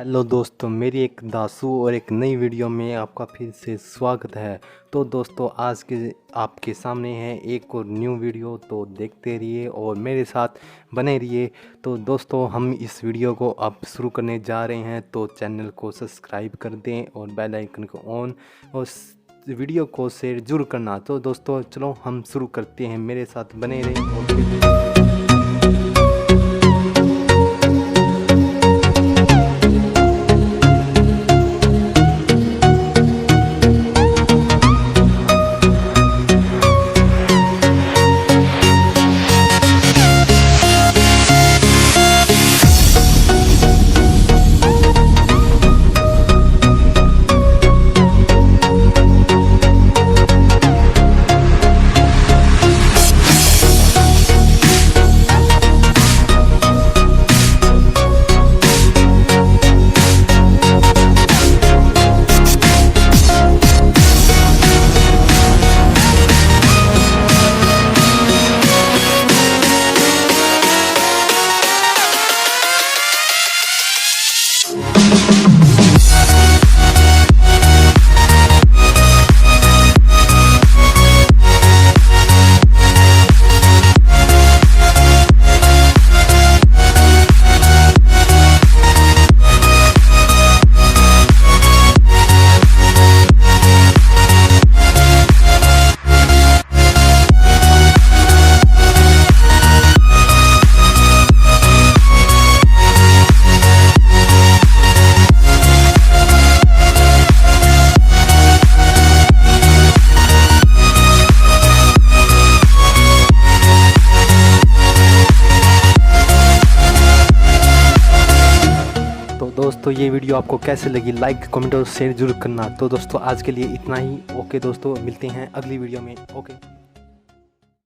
Hello दोस्तों, मेरी एक दासू और एक नई वीडियो में आपका फिर से स्वागत है। तो दोस्तों, आज के आपके सामने है एक और न्यू वीडियो, तो देखते रहिए और मेरे साथ बने रहिए। तो दोस्तों, हम इस वीडियो को अब शुरू करने जा रहे हैं, तो चैनल को सब्सक्राइब कर दें और बेल आइकन को ऑन और वीडियो को शेयर जरूर करना। तो दोस्तों चलो हम शुरू करते हैं, मेरे साथ बने रहें और दोस्तों ये वीडियो आपको कैसे लगी, लाइक कमेंट और शेयर जरूर करना। तो दोस्तों आज के लिए इतना ही। ओके दोस्तों, मिलते हैं अगली वीडियो में। ओके।